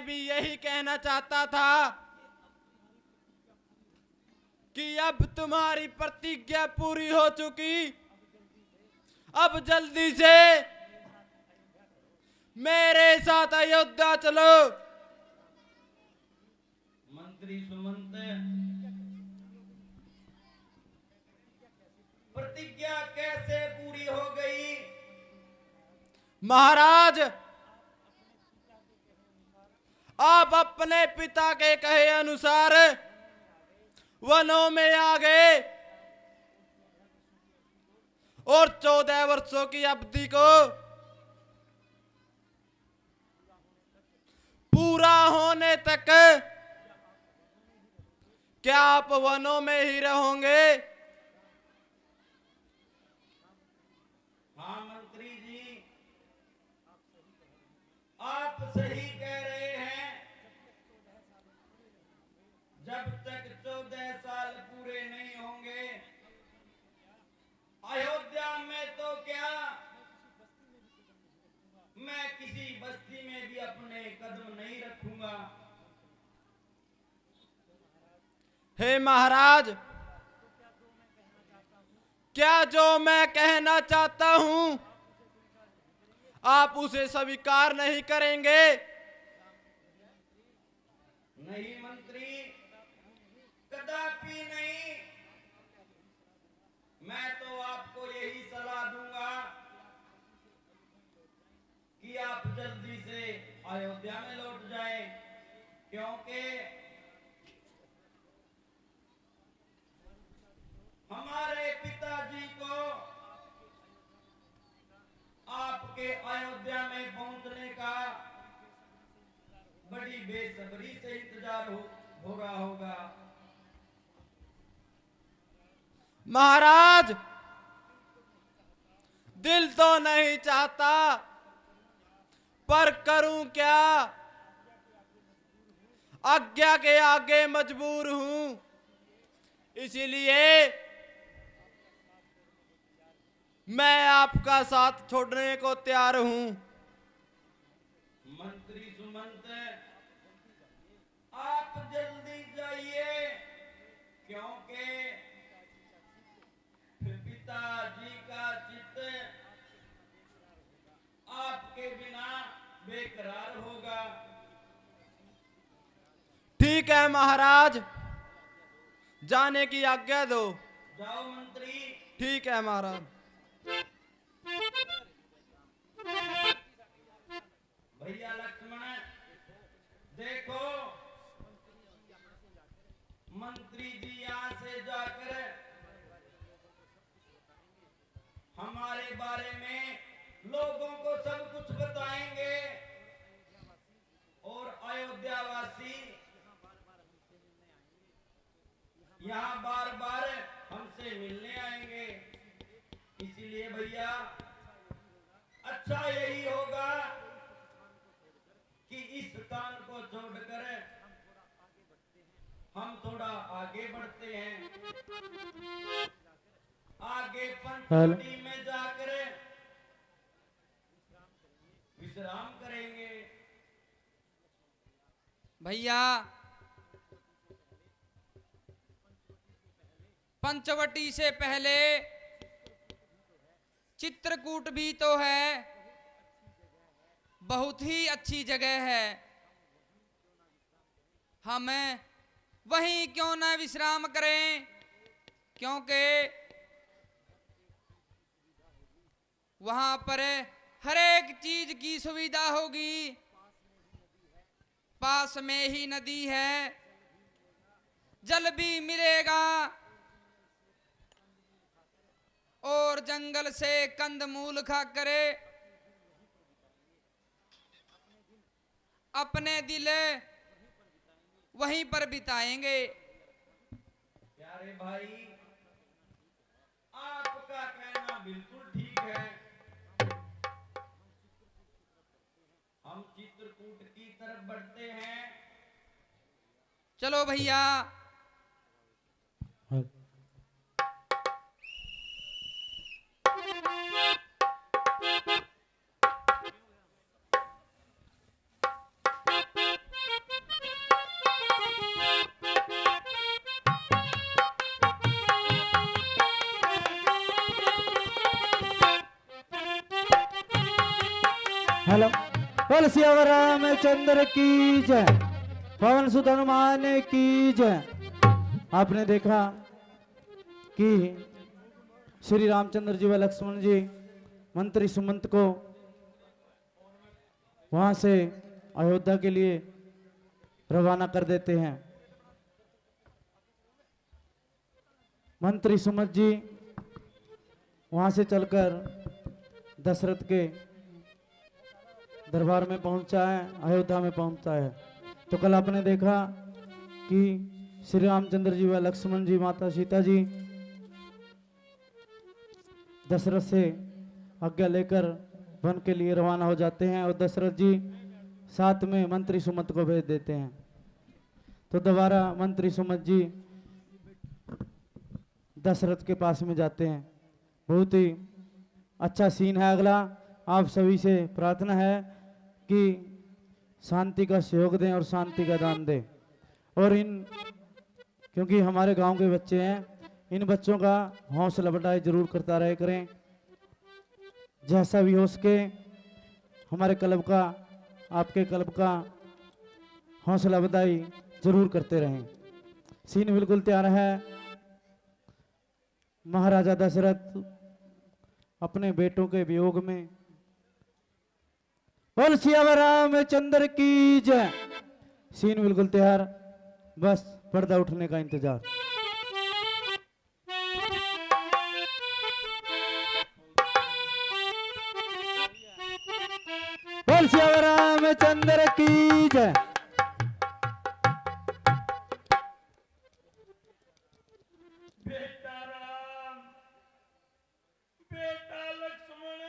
मैं भी यही कहना चाहता था कि अब तुम्हारी प्रतिज्ञा पूरी हो चुकी, अब जल्दी से मेरे साथ अयोध्या चलो। मंत्री सुमंत, प्रतिज्ञा कैसे पूरी हो गई? महाराज, आप अपने पिता के कहे अनुसार वनों में आ गए और 14 वर्षों की अवधि को पूरा होने तक क्या आप वनों में ही रहोगे? हाँ मंत्री जी, आप सही कह रहे हैं। जब तक 14 साल पूरे नहीं होंगे, अयोध्या में तो क्या, मैं किसी बस्ती में भी अपने कदम नहीं रखूंगा। हे महाराज, क्या जो मैं कहना चाहता हूं आप उसे स्वीकार नहीं करेंगे? नहीं मंत्री, कदापि नहीं। मैं तो आपको यही सलाह दूंगा कि आप जल्दी से अयोध्या में लौट जाएं, क्योंकि हमारे पिताजी को आपके अयोध्या में पहुंचने का बड़ी बेसब्री से इंतजार हो रहा होगा। महाराज, दिल तो नहीं चाहता, पर करूं क्या, आज्ञा के आगे मजबूर हूं, इसीलिए मैं आपका साथ छोड़ने को तैयार हूं। मंत्री सुमंत, आप जल्दी जाइए, क्योंकि पिताजी का चित्त आपके बिना बेकरार होगा। ठीक है महाराज, जाने की आज्ञा दो। जाओ मंत्री। ठीक है महाराज। भैया लक्ष्मण, देखो मंत्री जी यहाँ से जाकर हमारे बारे में लोगों को सब कुछ बताएंगे और अयोध्यावासी यहाँ बार बार हमसे मिलने आएंगे। इसीलिए भैया अच्छा यही होगा कि इस स्थान को छोड़कर हम थोड़ा आगे बढ़ते हैं, आगे पंचवटी में जाकर विश्राम करेंगे। भैया, पंचवटी से पहले चित्रकूट भी तो है, बहुत ही अच्छी जगह है। हम वहीं क्यों ना विश्राम करें, क्योंकि वहां पर हर एक चीज की सुविधा होगी। पास में ही नदी है, जल भी मिलेगा और जंगल से कंदमूल खाकर अपने दिल वहीं पर बिताएंगे। प्यारे भाई, आपका कहना बिल्कुल ठीक है। हम चित्रकूट की तरफ बढ़ते हैं। चलो भैया। बोल सियावर रामचंद्र की जय, पवन सुत हनुमान की जय। आपने देखा कि श्री रामचंद्र जी व लक्ष्मण जी मंत्री सुमंत को वहां से अयोध्या के लिए रवाना कर देते हैं। मंत्री सुमंत जी वहां से चलकर दशरथ के दरबार में पहुंचा है, अयोध्या में पहुंचा है। तो कल आपने देखा कि श्री रामचंद्र जी व लक्ष्मण जी माता सीता जी दशरथ से आज्ञा लेकर वन के लिए रवाना हो जाते हैं और दशरथ जी साथ में मंत्री सुमंत को भेज देते हैं। तो दोबारा मंत्री सुमंत जी दशरथ के पास में जाते हैं। बहुत ही अच्छा सीन है। अगला आप सभी से प्रार्थना है कि शांति का सहयोग दें और शांति का दान दें। और क्योंकि हमारे गांव के बच्चे हैं, इन बच्चों का हौसला बढ़ाई जरूर करता रहे करें। जैसा भी हो सके हमारे क्लब का, आपके क्लब का हौसला बढ़ाई जरूर करते रहें। सीन बिल्कुल तैयार है। महाराजा दशरथ अपने बेटों के वियोग में। बोल सियावर रामचंद्र की जय। सीन बिल्कुल तैयार, बस पर्दा उठने का इंतजार। बोल सियावर रामचंद्र की जय। बेटा राम, बेटा लक्ष्मण,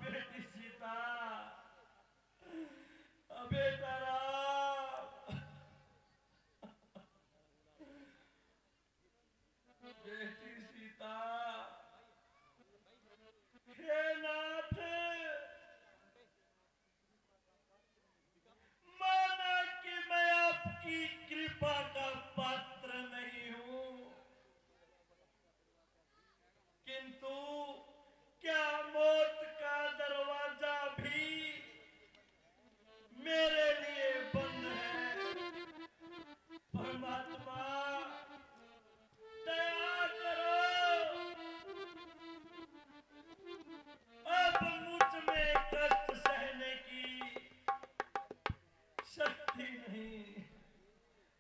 बेटी सीता, बेटा राम, बेटी सीता, हे नाथ, माना कि मैं आपकी कृपा का पात्र नहीं हूं, किंतु क्या मौत का दरवाजा भी मेरे लिए बंद है। परमात्मा दया करो, अब मुझ में कष्ट सहने की शक्ति नहीं।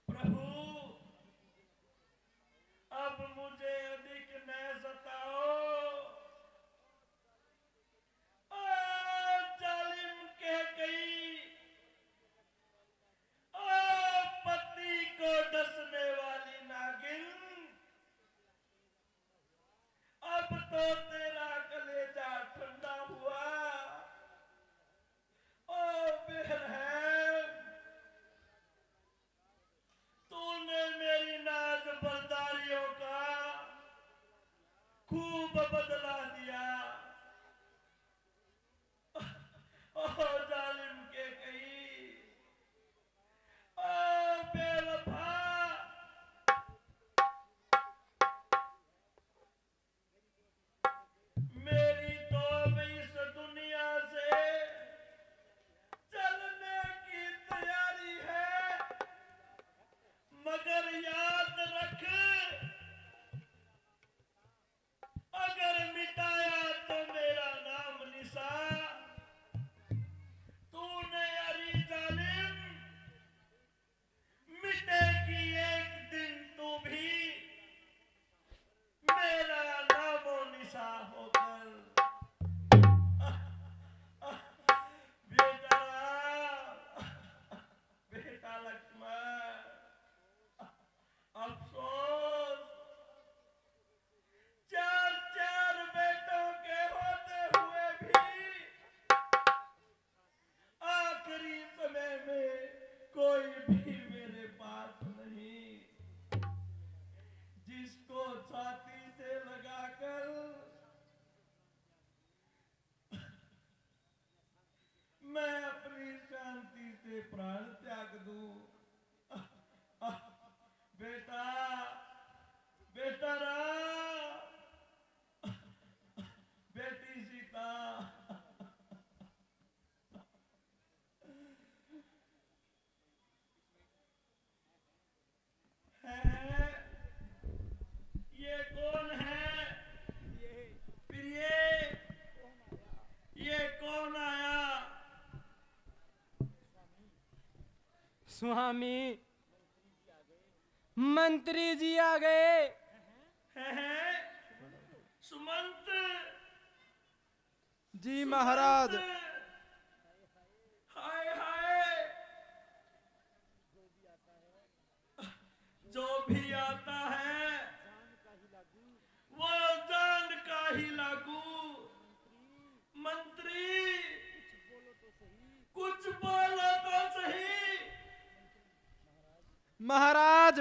प्रभु अब मुझे अधिक न सताओ। जालिम कह गई, पति को डसने वाली नागिन, अब तो तेरा कलेजा ठंडा हुआ। ओ बेरहम, तूने मेरी नाज बरदारियों का खूब बदला दिया। ओ जालिम के कही, ओ बेवफा, मेरी तो अब इस दुनिया से चलने की तैयारी है। मगर याद रख, अगर मिटाया तो मेरा नाम निशा। तूने अरी जालिम, मिटेगी एक दिन तू भी मेरा नामो निशा होकर। बेटा राम, बेटा लक्ष्मण, अफसोस, चार चार बेटों के होते हुए भी आखिरी समय में कोई भी मेरे पास नहीं, जिसको छाती से लगाकर मैं अपनी शांति से प्राण त्याग दूं। बेटा, बेटा राम, बेटी सीता, स्वामी, मंत्री जी आ गए। हैं? सुमंत जी महाराज। हाय हाय, जो भी आता है वो जान का ही लागू। मंत्री कुछ बोलो तो सही। महाराज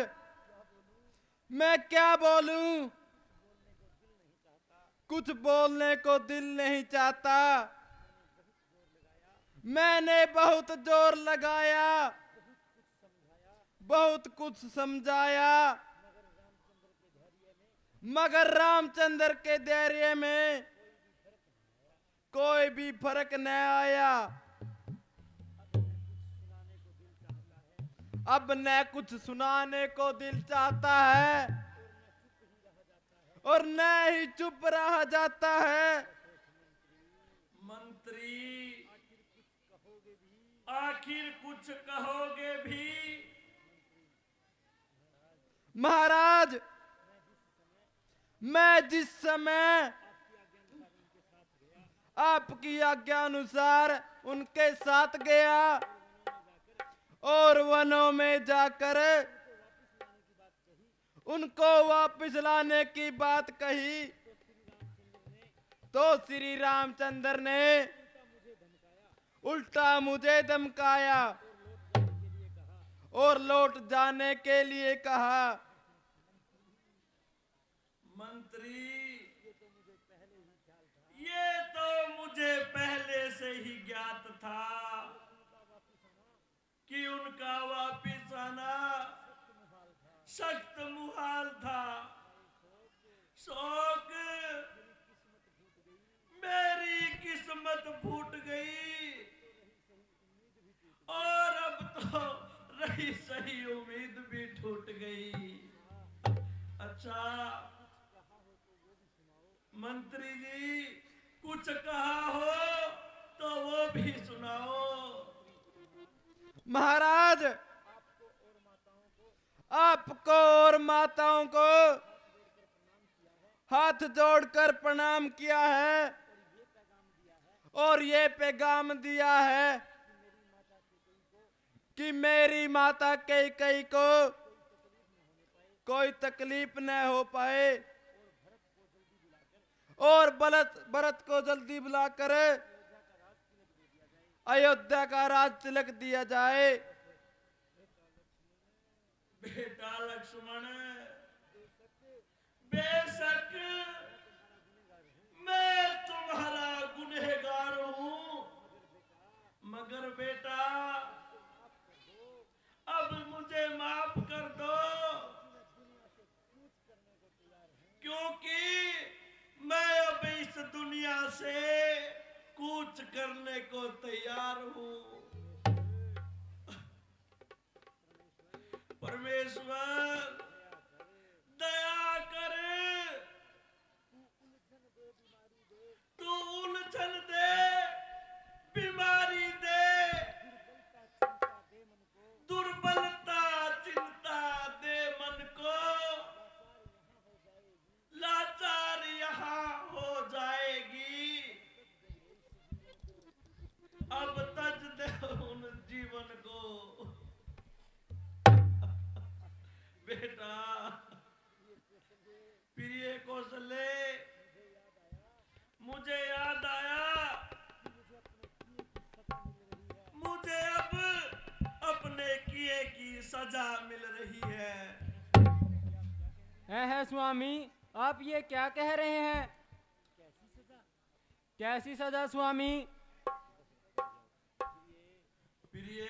मैं क्या बोलूं, कुछ बोलने को दिल नहीं चाहता। मैंने बहुत जोर लगाया, बहुत कुछ समझाया, मगर रामचंद्र के धैर्य में कोई भी फर्क न आया। अब न कुछ सुनाने को दिल चाहता है और न ही चुप रहा जाता है। मंत्री आखिर कुछ कहोगे भी? महाराज मैं जिस समय आपकी आज्ञा अनुसार उनके साथ गया और वनों में जाकर उनको वापस लाने की बात कही, तो श्री रामचंद्र ने उल्टा मुझे धमकाया और लौट जाने के लिए कहा। मंत्री ये तो मुझे पहले से ही ज्ञात था कि उनका वापिस आना सख्त मुहाल था। शौक मेरी किस्मत फूट गई और अब तो रही सही उम्मीद भी टूट गई। अच्छा मंत्री जी कुछ कहा हो तो वो भी सुनाओ। महाराज आपको और माताओं को हाथ जोड़कर प्रणाम किया है और ये पैगाम दिया है कि मेरी माता कैकेयी को कोई तकलीफ न हो पाए और भरत को जल्दी बुलाकर अयोध्या का राज तिलक दिया जाए। बेटा लक्ष्मण बेशक मैं तुम्हारा गुनहगार हूं, मगर बेटा अब मुझे माफ कर दो, क्योंकि मैं अब इस दुनिया से कूच करने को तैयार हूं। परमेश्वर दया कर, तू उलझन दे, बीमारी दे, दुर्बलता चिंता दे मन को, लाचार यहाँ हो जाएगी। अब तज दे उन जीवन को। बेटा प्रिय कौशले मुझे याद आया, मुझे अब अपने किए की सजा मिल रही है स्वामी, आप ये क्या कह रहे हैं? कैसी सजा स्वामी? प्रिय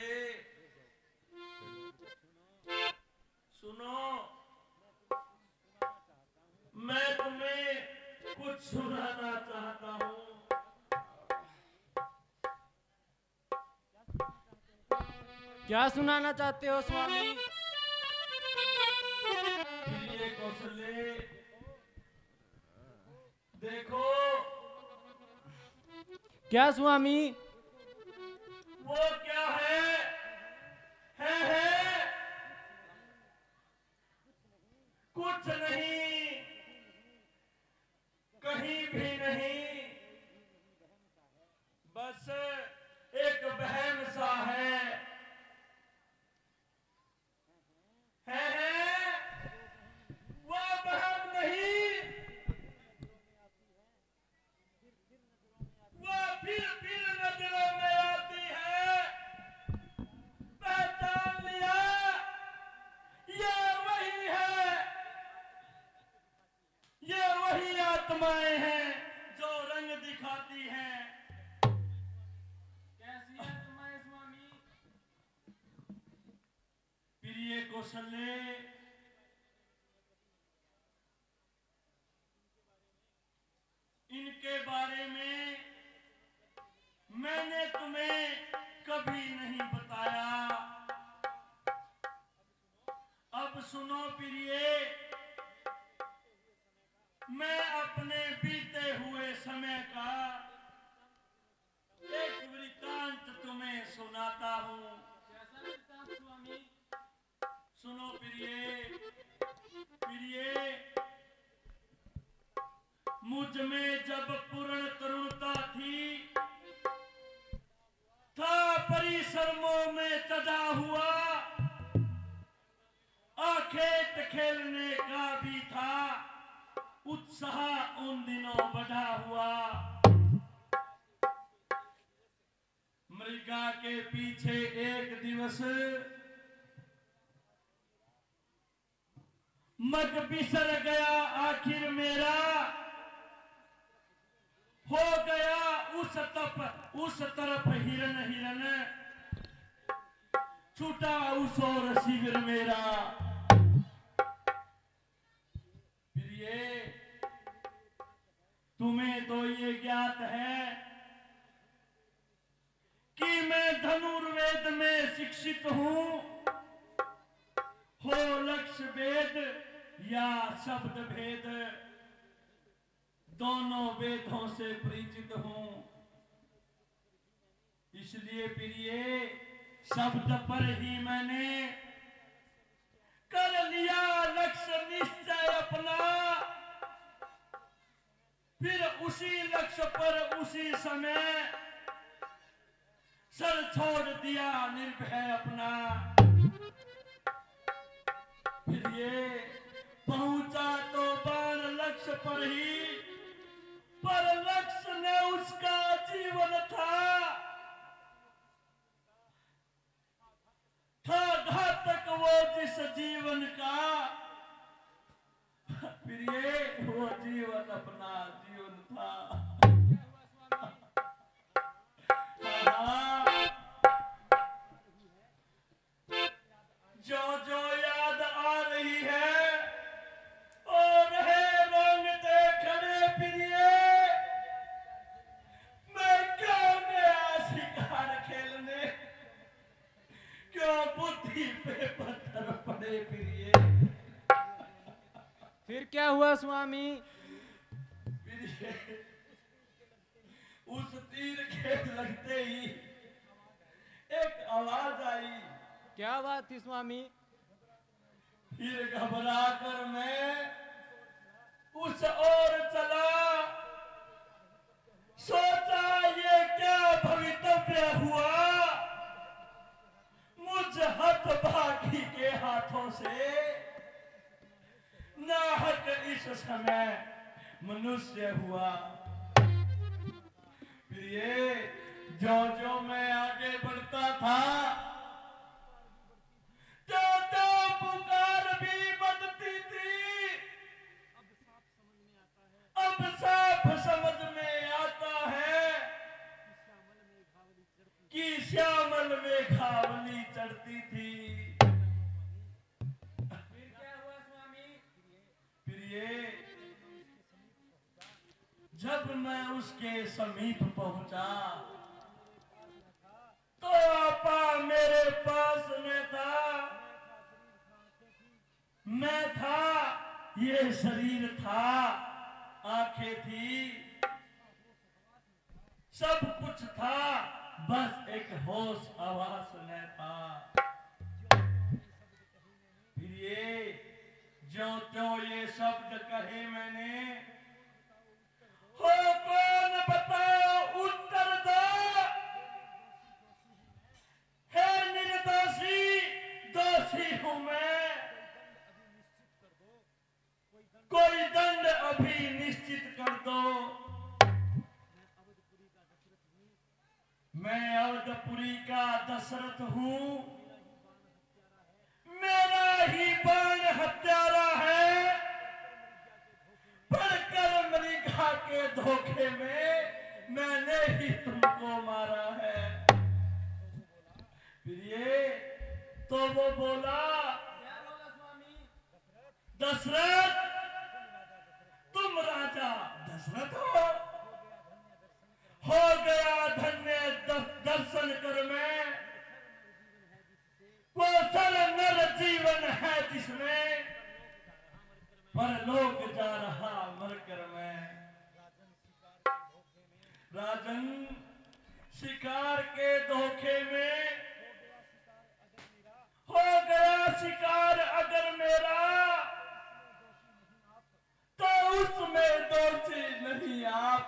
सुनो, मैं तुम्हें कुछ सुनाना चाहता हूं। क्या सुनाना चाहते हो स्वामी? प्रिय कौशले देखो, क्या स्वामी? वो क्या है कुछ नहीं, कहीं भी नहीं, बस एक वहम सा है। वो वहम नहीं, वो फिर नजरों में आती है। पहचान लिया, ये वही है, ये वही आत्माएं हैं जो रंग दिखाती हैं। कैसी आत्माएं स्वामी? प्रिय कौशल्य, इनके बारे में मैंने तुम्हें कभी नहीं बताया। अब सुनो प्रिय, मैं अपने बीते हुए समय का एक वृत्तांत तुम्हें सुनाता हूँ। कैसा वृत्तांत स्वामी? सुनो प्रिय, मुझ में जब पूर्ण तरुणता थी, था परिश्रमों में सजा हुआ, खेत खेलने का भी था उत्साह उन दिनों बढ़ा हुआ। मृगा के पीछे एक दिवस मग बिसर गया आखिर मेरा, हो गया उस तरफ हिरन, छूटा उस और शिविर मेरा। प्रिय, तुम्हें तो ये ज्ञात है कि मैं धनुर्वेद में शिक्षित हूं, हो लक्ष्य वेद या शब्द भेद, दोनों वेदों से परिचित हूं। इसलिए प्रिय, शब्द पर ही मैंने कर लिया लक्ष्य निश्चय अपना, फिर उसी लक्ष्य पर उसी समय सर छोड़ दिया निर्भय अपना। फिर ये पहुंचा तो बाण लक्ष्य पर ही, पर लक्ष्य ने उसका जीवन था घातक वो जिस जीवन का। फिर ये वो जीवन अपना जीवन था। जो जो याद आ रही है और है रोंगटे खड़े प्रिय, मैं क्यों गया शिकार खेलने, क्यों बुद्धि पे पत्थर पड़े प्रिय। फिर क्या हुआ स्वामी? प्रिय, उस तीर के लगते ही एक आवाज आई। क्या बात थी स्वामी? फिर घबरा कर मैं उस ओर चला, सोचा ये क्या भवितव्य हुआ, मुझ हतभागी के हाथों से नाहक इस समय मनुष्य हुआ। प्रिय, जो जो मैं आगे बढ़ता था, जो जो पुकार भी बढ़ती थी, अब साफ समझ में आता है कि श्यामल में घावली चढ़ती थी। फिर क्या हुआ स्वामी? प्रिय, जब मैं उसके समीप पहुंचा तो आपा मेरे पास में था, मैं था, ये शरीर था, आंखें थी, सब कुछ था, बस एक होश आवास न था। फिर ये ज्यों त्यों अभी निश्चित कर दो। मैं अवधपुरी का दशरथ हूं, मेरा ही बाण हत्यारा है, पढ़कर मृगा के धोखे में मैंने ही तुमको मारा है। फिर ये तो वो बोला, दशरथ तुम राजा दशरथ हो गया धन्य दर्शन कर मैं, वो सल नर जीवन है जिसमें, परलोक जा रहा मरकर मैं। राजन शिकार के धोखे में हो गया शिकार अगर मेरा, तो उसमें दोषी नहीं आप,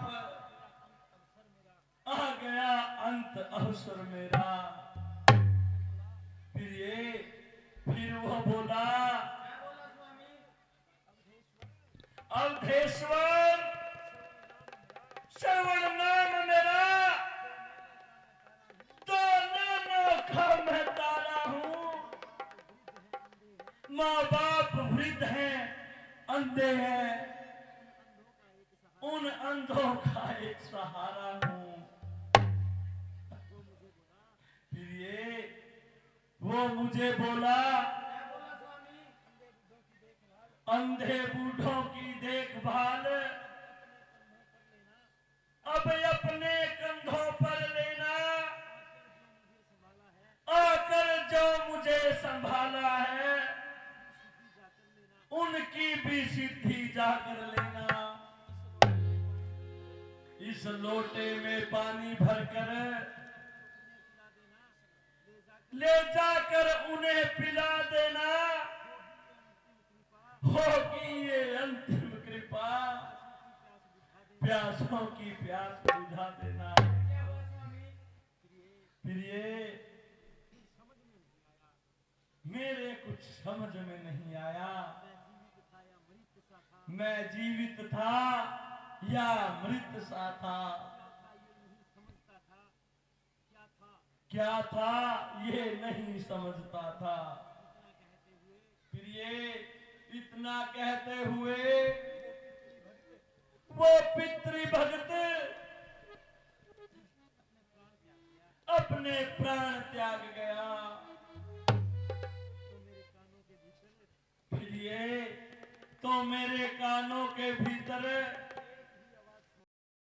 आ गया अंत अवसर मेरा। फिर वो बोला, अवधेश्वर श्रवण नाम मेरा, तो नैनों का मैं तारा हूं, माँ बाप वृद्ध हैं अंधे हैं, उन अंधों का एक सहारा हूं। फिर ये वो मुझे बोला, अंधे बूढ़ों की देखभाल अब अपने कंधों पर लेना, आकर जो मुझे संभाला है उनकी भी सिद्धि जाकर लेना। इस लोटे में पानी भरकर ले जाकर उन्हें पिला देना, होगी ये अंतिम कृपा, प्यासों की प्यास बुझा देना। फिर ये मेरे कुछ समझ में नहीं आया, मैं जीवित था या मृत सा था, क्या था ये नहीं समझता था। फिर ये इतना कहते हुए वो पितृभक्त अपने प्राण त्याग गया। फिर ये तो मेरे कानों के भीतर